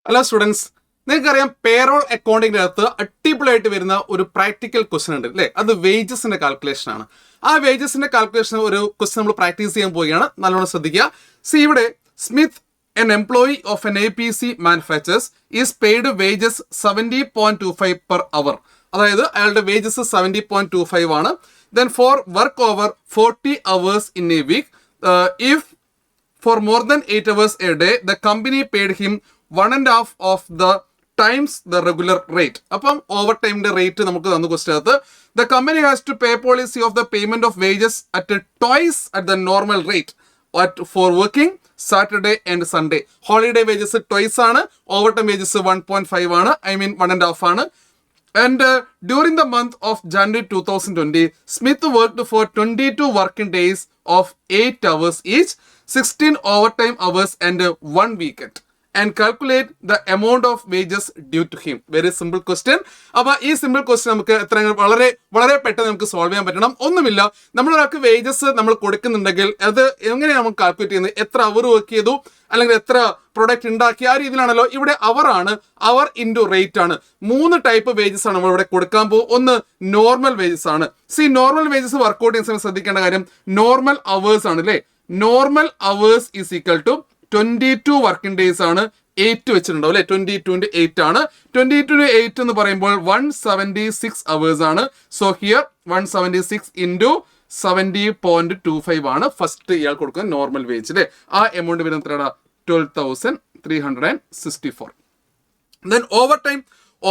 Hello students, നിങ്ങൾക്കറിയാം payroll അക്കൗണ്ടിങ്ങിന്റെ അകത്ത് അടിപൊളിയായിട്ട് വരുന്ന ഒരു പ്രാക്ടിക്കൽ ക്വസ്റ്റൻ ഉണ്ട് അല്ലേ? അത് വേജസിന്റെ കാൽക്കുലേഷൻ ആണ്. ആ വേജസിന്റെ കാൽക്കുലേഷൻ ഒരു ക്വസ്റ്റൻ നമ്മൾ പ്രാക്ടീസ് ചെയ്യാൻ പോവുകയാണ്. നല്ലോണം ശ്രദ്ധിക്കുക. ഇവിടെ Smith an employee of an APC manufacturers is paid wages 70.25 per hour. അതായത് അയാളുടെ വേജസ് 70.25 ആണ്. Then for work over 40 hours in a week, if for more than 8 hours a day, the company paid him 1.5 of the times the regular rate. അപ്പം over ടൈമിന്റെ rate നമുക്ക് തന്നു question അകത്ത്. The company has to pay policy of the payment of wages at twice at the normal rate for working Saturday and Sunday. Holiday wages twice ആണ്, overtime wages 1.5 ആണ്, I mean 1.5 ആണ്. And during the month of January 2020, Smith worked for 22 working days of 8 hours each, 16 overtime hours and 1 weekend. And calculate the amount of wages due to him. Very simple question. അപ്പോൾ ഈ simple question നമുക്ക് വളരെ വളരെ പെട്ടെന്ന് നമുക്ക് solve ചെയ്യാൻ പറ്റണം. ഒന്നുമില്ല, നമ്മളൊരാൾക്ക് വേജസ് നമ്മൾ കൊടുക്കുന്നുണ്ടെങ്കിൽ അത് എങ്ങനെയാണ് നമുക്ക് കാൽക്കുലേറ്റ് ചെയ്യുന്നത്? എത്ര അവർ വർക്ക് ചെയ്തു അല്ലെങ്കിൽ എത്ര പ്രൊഡക്റ്റ് ഉണ്ടാക്കി, ആ രീതിയിലാണല്ലോ. ഇവിടെ അവർ ആണ്, അവർ ഇൻറ്റു റേറ്റ് ആണ്. 3 ടൈപ്പ് വേജസ് ആണ് നമ്മൾ ഇവിടെ കൊടുക്കാൻ പോകും. ഒന്ന് നോർമൽ വേജസ് ആണ്. നോർമൽ വേജസ് വർക്ക്ഔട്ട് ചെയ്യുന്ന സമയത്ത് ശ്രദ്ധിക്കേണ്ട കാര്യം നോർമൽ അവേഴ്സ് ആണ് അല്ലേ? Normal hours is equal to 22 working days ആണ്. 8 വെച്ചിട്ടുണ്ടാവും അല്ലെ? 22 × 8 ആണ്. 22 × 8 എന്ന് പറയുമ്പോൾ 176 അവേഴ്സ് ആണ്. സോ ഹിയർ 176 ഇൻറ്റു 70.25 ആണ് ഫസ്റ്റ് ഇയാൾ കൊടുക്കുന്ന നോർമൽ വേജ് അല്ലെ? ആ എമൗണ്ട് വരുന്നത് എത്രയാണ്? 12,364. ദെൻ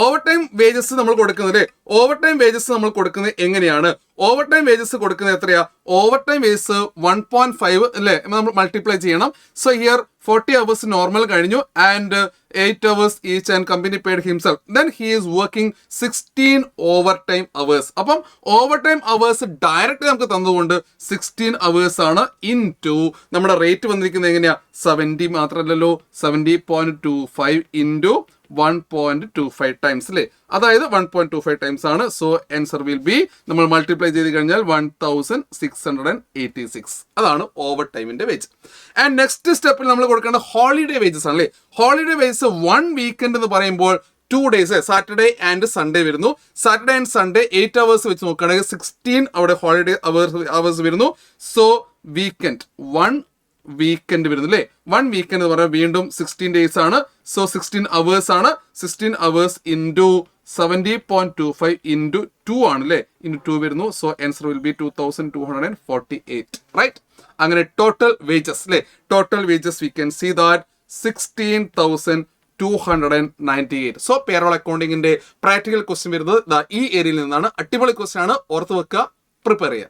ഓവർ ടൈം വേജസ് നമ്മൾ കൊടുക്കുന്നത് അല്ലേ? ഓവർ ടൈം വേജസ് നമ്മൾ കൊടുക്കുന്നത് എങ്ങനെയാണ്? ഓവർ ടൈം വേജസ് കൊടുക്കുന്നത് എത്രയാ? ഓവർ ടൈം വേജസ് 1.5 അല്ലേ? നമ്മൾ മൾട്ടിപ്ലൈ ചെയ്യണം. സോ ഹിയർ 40 hours നോർമൽ കഴിഞ്ഞു and 8 hours each and company paid himself. Then he is working 16 over time hours. അപ്പം ഓവർ ടൈം അവേഴ്സ് ഡയറക്റ്റ് നമുക്ക് തന്നതുകൊണ്ട് 16 അവേഴ്സ് ആണ് ഇൻറ്റു നമ്മുടെ റേറ്റ് വന്നിരിക്കുന്നത് എങ്ങനെയാ? 70 മാത്രമല്ലല്ലോ, 70.25 ഇൻറ്റു 1.25 ടൈംസ് അല്ലേ? അതായത് 1.25 ടൈംസ് ആണ്. സോ ആൻസർ വിൽ ബി, നമ്മൾ മൾട്ടിപ്ലൈ ചെയ്ത് കഴിഞ്ഞാൽ 1686. അതാണ് ഓവർ ടൈമിന്റെ വേജ്. ആൻഡ് നെക്സ്റ്റ് സ്റ്റെപ്പിൽ നമ്മൾ കൊടുക്കേണ്ട ഹോളിഡേ വേജസ് ആണ് അല്ലേ? ഹോളിഡേ വേജസ് 1 വീക്കെൻഡ് എന്ന് പറയുമ്പോൾ 2 days, സാറ്റർഡേ ആൻഡ് സൺഡേ വരുന്നു. സാറ്റർഡേ ആൻഡ് സൺഡേ 8 hours വെച്ച് നോക്കുകയാണെങ്കിൽ 16 അവിടെ ഹോളിഡേ അവേഴ്സ് വരുന്നു. സോ വീക്കെൻഡ് 1 വീക്കെൻഡ് വരുന്നു അല്ലേ? 1 വീക്കെൻഡ് എന്ന് പറഞ്ഞാൽ വീണ്ടും 16 days ആണ്. സോ 16 അവേഴ്സ് ആണ്. 16 അവേഴ്സ് ഇൻറ്റു 70.25 ഇൻറ്റു 2 ആണ് അല്ലേ? ഇൻറ്റു 2 വരുന്നു. So answer will be 2248. Right? അങ്ങനെ ടോട്ടൽ വേജസ് അല്ലേ? Total wages we can see that 16,298. So payroll അക്കൗണ്ടിങ്ങിന്റെ പ്രാക്ടിക്കൽ ക്വസ്റ്റ്യൻ വരുന്നത് ഈ ഏരിയയിൽ നിന്നാണ്. അടിപൊളി ക്വസ്റ്റ്യൻ ആണ്, ഓർത്ത് വെക്കുക, പ്രിപ്പയർ ചെയ്യുക.